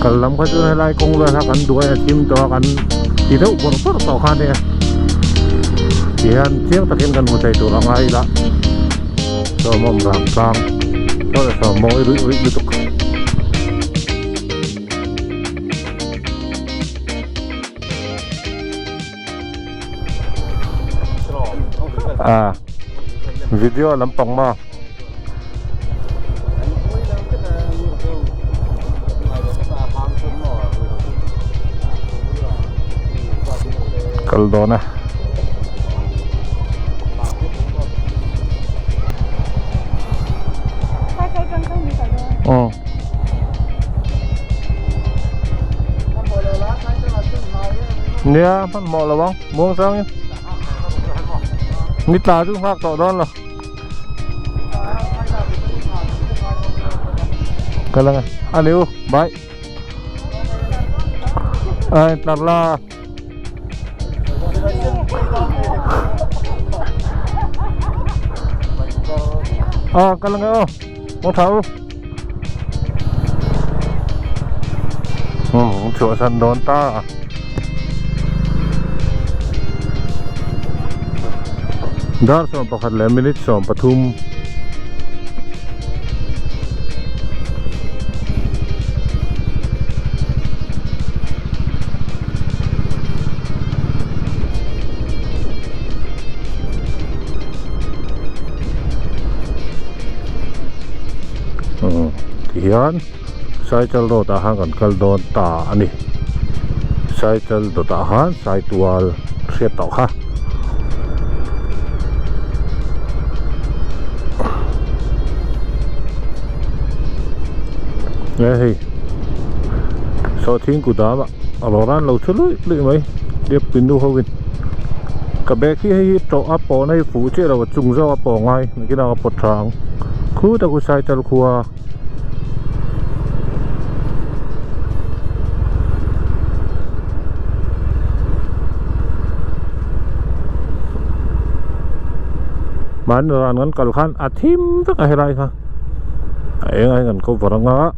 kalam ka tu helai kong la kan dua tim to kan tidak ubor to kan ya Ian chiang takin kan mutai tu lang ai la so mom ram sang so mo ri tu video lampang ma Kaldona Nia pan mo la bang buông sang nít là chúng khác tọt đón là cái là anh yêu bye ai đặt là cái là nghe một thấu chỗ sân đón ta Dar som pakat le minit som pathum hian cycle ro ta han kan kal don ta ani cycle do ta han cytual riat tau kha nghe thì so thiên của ta mà aloran lâu chút lưỡi mấy điệp pin nu hôi cả bé khi hay trộn apple này phụ chế là trùng rau apple ngay cái nào apple trắng cứ ta cứ sai chân khua man ran ngan kal khan athim tak herai kha ai ngan ko varanga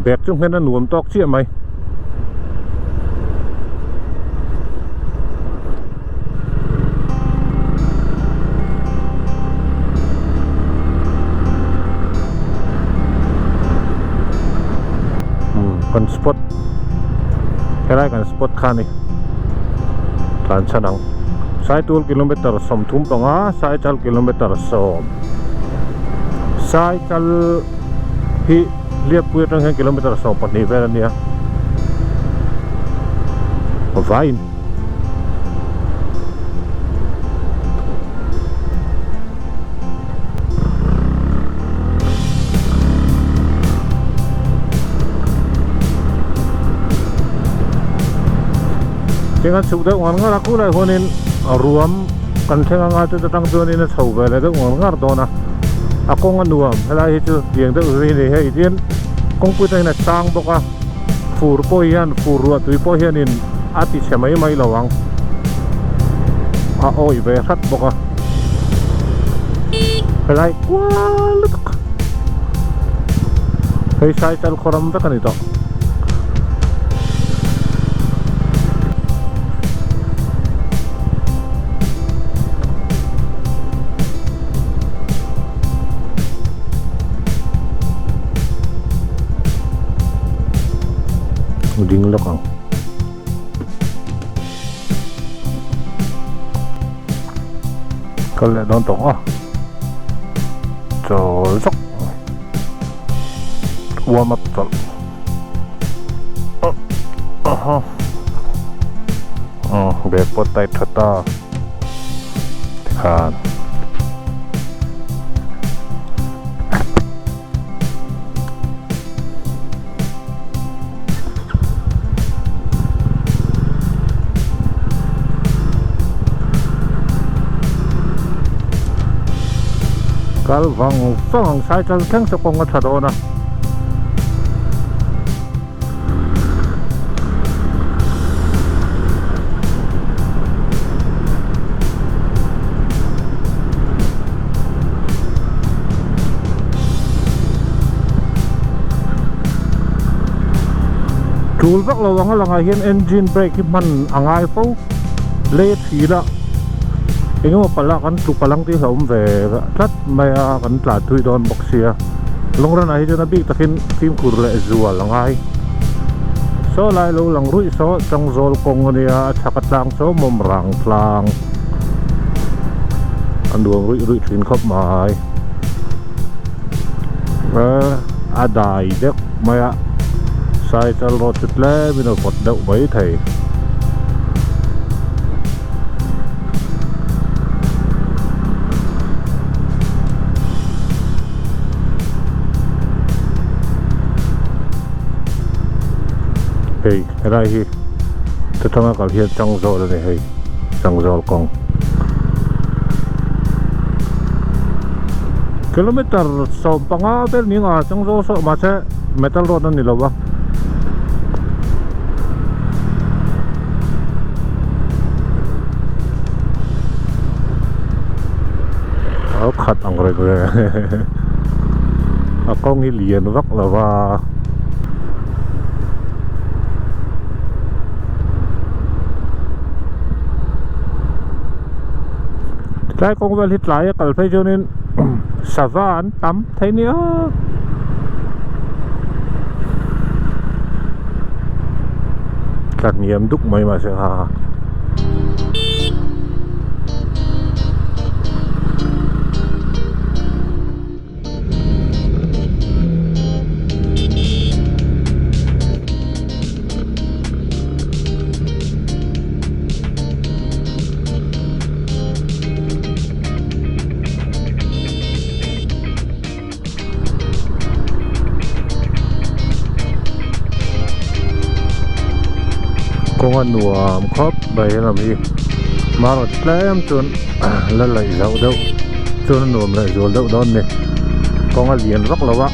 bẹt trong cái nó nuông tóc chia mày còn spot cái này còn spot khan này lan chân nắng 2 km som thum panga 2 km som 2 hi liệp quyết trong 2 km sau phần này về đây vain dengan sudah orang ngar aku lah honin ruam kan saya ngar tu tentang tu ni na sầu về là tu orang ngar tu na ako nga nuam hala hitu yang tu ri he idin kong putai na sang boka fur po yan furua tui po hianin ati semai mai lawang a oi ve khat boka hala walutuk hei sai tal khoram ta kanito ding lokang kalau don tong cocok warm up tol bepot tai thata kan kal vang song sai chal thang sa pong at na tool vak lo wang langa hian engine brake hi man angai fo le thila engemaw pala kan tu palang ti hlawm ve tlat mai a kan tla thui don boxia longran a hi chuna bik takin kim khur le zual angai so lai lo lang rui so changzol kong ania thakatlang so mom rang tlang anduang rui thin khop mai a dai dek maya sai chal ro chut le min pot deuh mai thei hey rai hi te thanga kal hian changzol ne hei changzol kong kilometer so panga ber ni nga changzol so ma che metal road ni lawa au khat ang re re a kong hi lian vak lawa cái con vel hit lại cần phải cho nên savan tắm thấy nữa các niệm đúc mấy mà sẽ ha công an nuông khóc bày làm gì mà nó lém chun lên lại dạo đâu chun nuông lại rồi đâu đó này công an liền rất là vác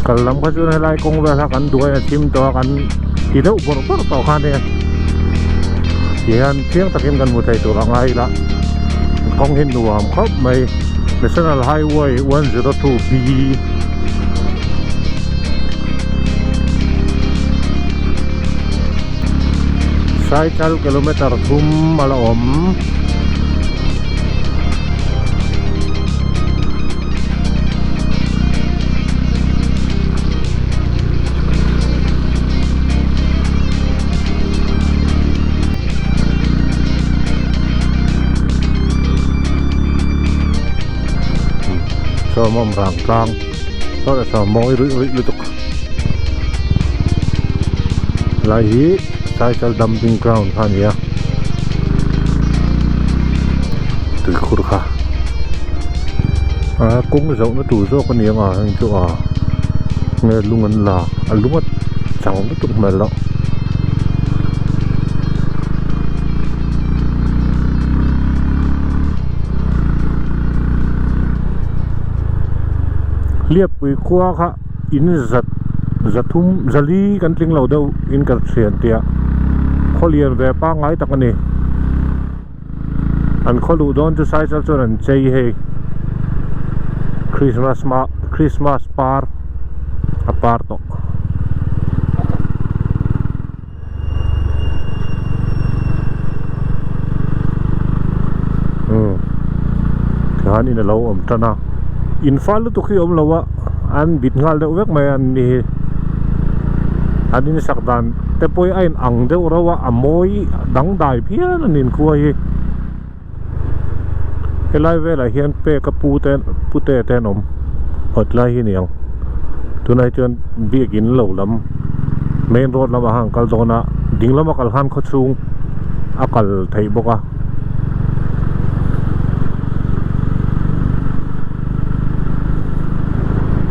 kalam ka chun helai kong va kan duai chim to kan ti deuh bor to khan ne hian thiang takin kan mu thei tur angai la kong hin nuam khop mai National Highway 102B sai chal kilometer thum ala om so mom rang tlang so là so moi rui lutuk lai hi cycle dumping ground hania tui khur kha cũng giống nó tủ zo con niang hình chỗ nghe lungan la lungat chẳng nó tuk mel lo liệp với qua khá in giật thum zali kan tling lo đâu in cả thiền tia khó liền về pa ngay tắc này anh khó đủ đón cho sai cho anh chơi hay Christmas par aparto cái hắn in là lâu ẩm trana infal tu khi om lawa an bit ngal deuh vek mai an ni an in sakdan te poi ain ang deuh rawa amoi dang dai phian anin khuwa hi helai vela hian pe ka pute ten om hotlai hi niang tunai chuan biakin lo lam main road lama hang kal zona dinglam kal han kho chung akal thei boka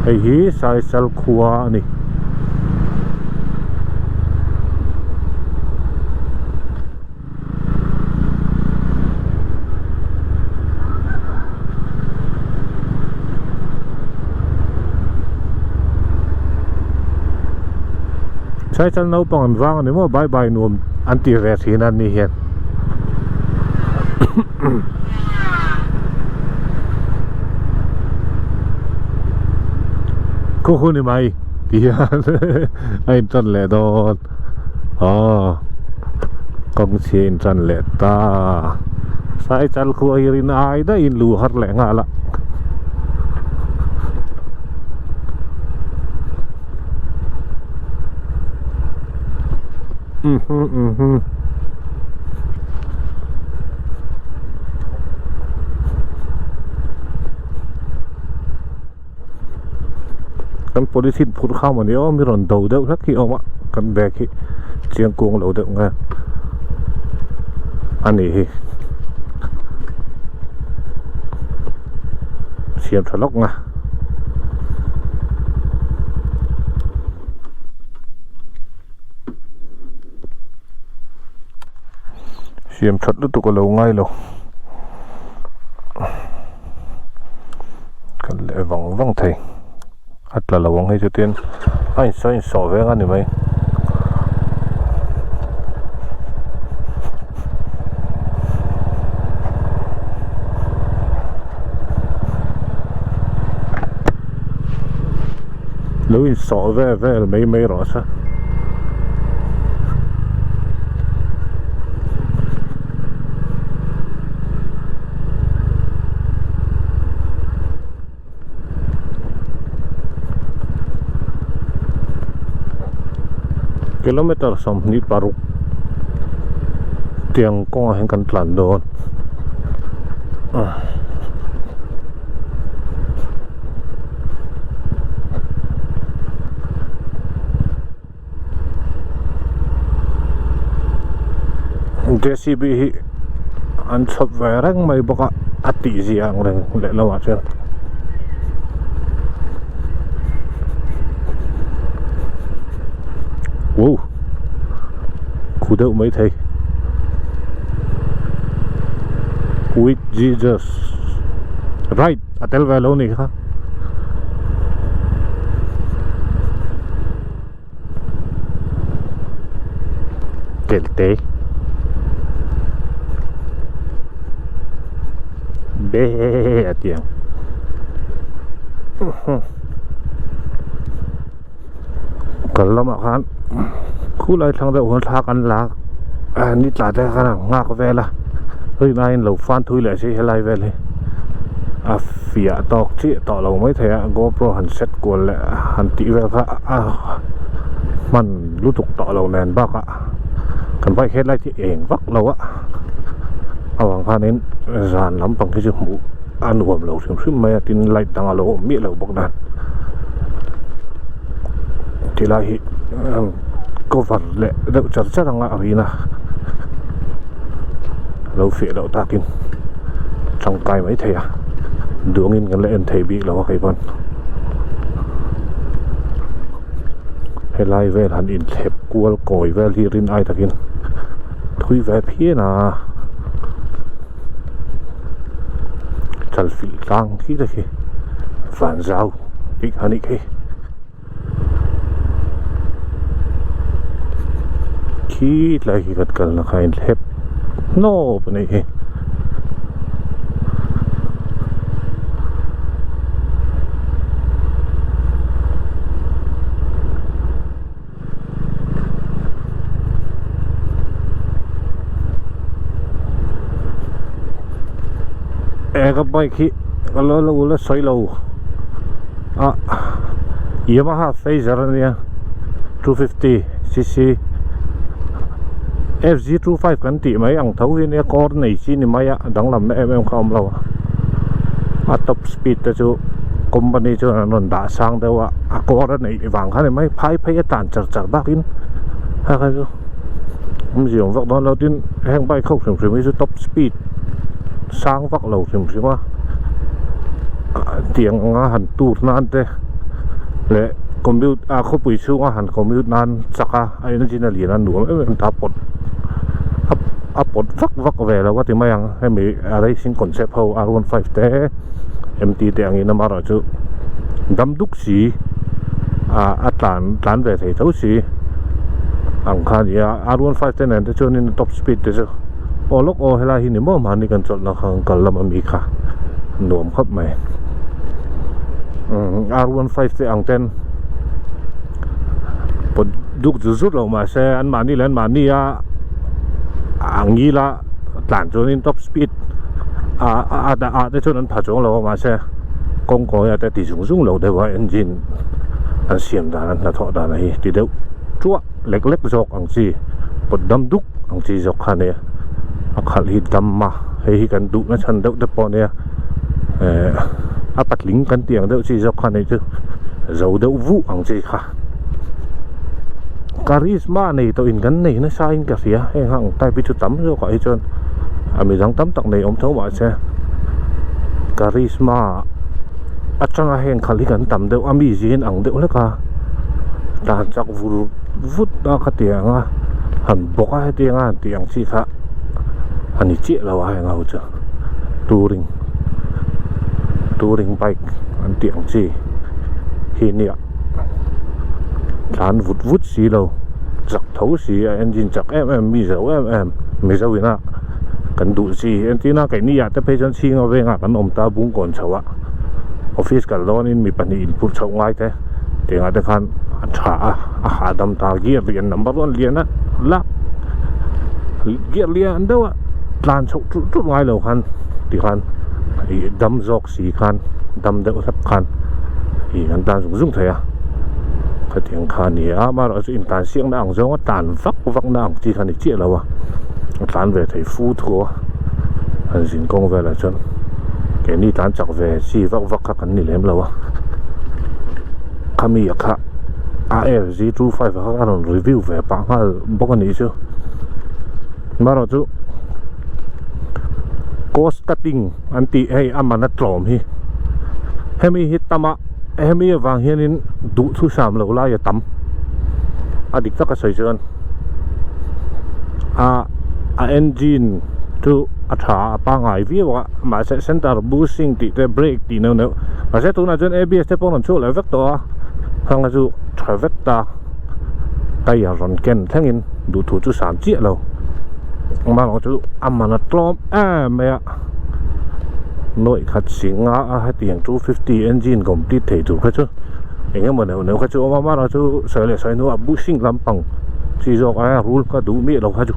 hei hi sai sal khua ni sai sal nau pang an wang ni mo bye bye nuam anti vet hinan ni hian cô hôn đi mày thì anh chân lẹ đòn công xin chân lẹ ta sai chân khu irin ai đó in lu hắt lẹ ngã lạ kan police phut khao mà nếu mi ron đầu đậu rất khi ông ạ kan bè khi chiang cuồng lẩu đậu nghe anh này xiêm thở lóc nga xiêm thật đứt tụ có lẩu ngay lẩu kan lẽ vắng vắng thầy at là lawang hay cho tiên anh sao sọ về anh này mày lối sọ về là mấy rõ sao kilometer som ni paruk tiang ko hen kan tlan don JCB hi an chop verang mai boka ati ziang le lawa chen wow khu đậu mấy thầy with Jesus right atel velo này ha kelte be atiang kalau makan khu lại thằng đậu hơn thác ăn lá nít lại đây khăn ngạc về là hơi nay lẩu phan thui lại sẽ lại về này phía tọt chị tọt lẩu mấy thẻ GoPro hẳn set của lại hẳn tị về cả mình lúc tục tọt lẩu nền bác ạ cần phải hết lại thì ẻn vắt lẩu ạ bằng phan đến dàn lắm bằng cái chữ mũ ăn uống lẩu xem xem mày tin lại tăng lẩu miệng lẩu bọc đàn thì lại có vật lệ đậu chặt chắc là ngạo vì là lâu phía đậu ta kinh trong tay mấy thầy đường in cái lệ thầy bị là cái vần hay lại về hẳn in thẹp cua còi về li rin ai ta kinh thui về phía na chặt phỉ lang khi đây phản giao bị hẳn đi khi khi lại gật cần là khai thép no bên này cái bike khi cái lâu là xoay lâu Yamaha Phaser này 250cc FZ25 kan ti mai ang thau hin e core nei chi ni mai a dang lam na em khom lo top speed ta chu company chu non da sang dewa a core nei wang khan mai phai tan char bak in ha ka chu ziong vak don lo tin hang bai khóc sum mai chu top speed sang vak lo sum wa tiang nga han tu nan te le commute a kho pui chu nga han commute nan chaka ai na jina lian nu em ta pot a pot vak ve la wa ti mayang hemi a racing concept ho R15 te MT te angin ma ra chu dam duk si a tlan ve thei tho si ang khan ya R15 te nen te chon in top speed te chu olok o hela hi ni mo man ni kan chol na khang kal lam ami kha nuam khap mai R15 te ang ten pod duk zu zut lo ma se an mani len mani a angi la tlan chon in top speed a te chon an pha chong lo ma se kong ko ya te ti sung lo de wa engine an siam da an na tho da na hi ti deuh chua lek jok ang chi pod dam duk ang chi jok kha ne a khal hi dam ma hei kan du na chan deuh te po ne a patling kan tiang deuh chi jok kha ne chu zo deuh vu ang chi kha charisma này to in kan nei na sa in ka ria heng hang tai pi chu tam jo ka hi chon ami jang tam tak nei om tho ma se charisma achanga heng khali kan tam deuh ami jin ang deuh le ka ta chak vur vut da ka tianga han boka tianga tiang chi kha ani chi lawa heng au cha touring bike an tiang chi hi nia tlan vut si lo chak thấu si engine chak mi zo ina kan du si entina kai ni ya te pe chan chi nga ve nga kan om ta bung kon chawa office kal lon in mi pani input chau ngai te tinga te khan tha a ha dam ta gear lian number 1 lian na la gear lian dawa tlan chau tut ngai lo khan ti khan i dam jok si khan dam de thap khan i an tan zung thaya ka tiang khan ni a ma ro in tan siang na ang zong tan vak na ang chi khan ni chi lo wa tlan ve thei fu tho an jin kong ve la chon ke ni tan chak ve si vak kha kan ni lem lo wa kami kha AFZ25 kha ron review ve pa nga bok ani chu ma ro chu cost cutting anti hey amana tlom hi hemi hitama hemi wang hianin du thu sam lo la ya tam adik ta ka sai jon a engine to atha pa ngai vi wa ma se center boosting ti te brake ti no ma se tu na jon ABS te pon chu le vek to hang la chu travet ta tai ya ron ken thangin du thu chu sam chi lo ma lo chu amana tlom me nội khát xính á tiếng 250 engine complete thể chủ khát chứ anh em mình nếu khát chú mà nó chú sợi lại sợi nữa bushing lắm bằng chỉ do cái rule cả đủ miệng đâu khát chú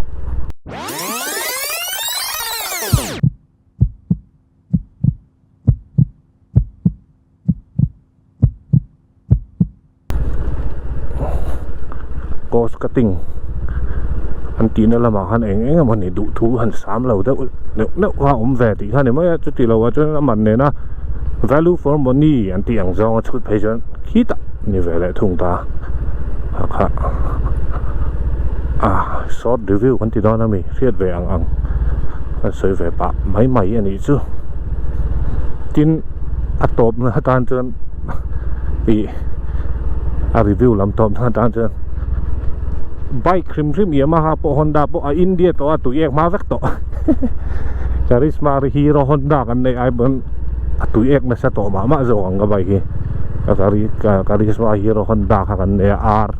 cost cutting anh tin là mà anh em mình đủ thu hắn sám lâu đó nếu qua về thì hắn mới chút thì lâu cho mình này na value for money anh tiếng do chút phải cho khí tạ như vậy lại thùng ta short review anh thì đó là mình viết về anh soi về bạ mấy anh ấy chứ tin top là tan chân bị review làm top tan chân bike krim Yamaha po Honda po India to atu ek ma vek to charisma hero Honda kan nei ai bon atu ek na sa to ma zo ang gabay hi charisma hero Honda kan nei R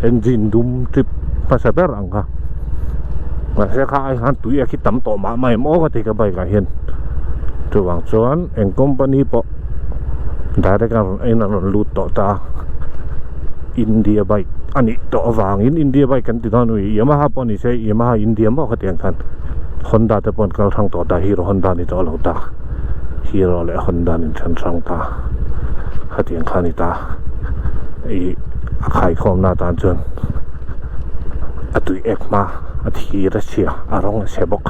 engine dum trip pasaber ang ka ma se kha ai han tu ek ki tam to ma mai mo ka te ka bai ka hian tu wang chuan eng company po direct an lut to ta India bike ani to wangin India bike kan ti don wi Yamaha pon ni se Yamaha India mo ka tiang kan Honda te pon kal thang to da Hero Honda ni to lo ta Hero le Honda ni chan sang ta ha tiang khan ni ta i khai khom na tan chon atui ekma athi ra sia arong sebok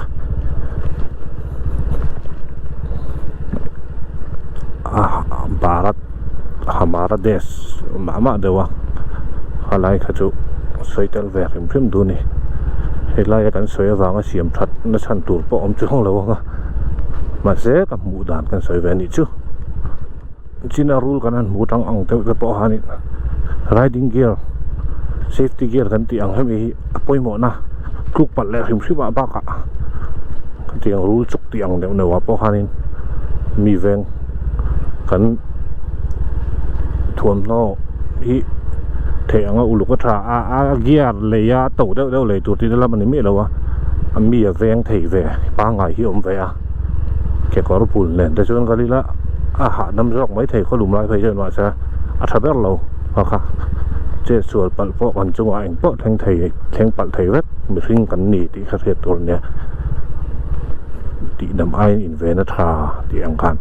Bharat हमारा देश मामा देवा halai khachu soitel ve rim phim du ni helai kan soi awanga siam that na chan tur po om chu lo nga ma se ka mu dan kan soi ve ni chu China rule kanan mutang ang teu po hanin riding gear safety gear kan ti ang hemi apoi mo na kluk pat le him siba ba ka ti ang rule chuk ti ang ne wa po hanin mi veng kan thuam no hi the anga uluk ka a gear le ya to deu le tu ti la man mi lo wa mi a veng thei ve pa ngai hi om ve a ke kor pul nen ta chon galila a ha nam jok mai thei ko lum lai phai chen wa sa a tha ber lo ha kha che sual pal po kan chunga eng po theng thei theng pal thei vet mi ring kan ni ti kha the tur ne ti dam ai in ve na tha ti ang kan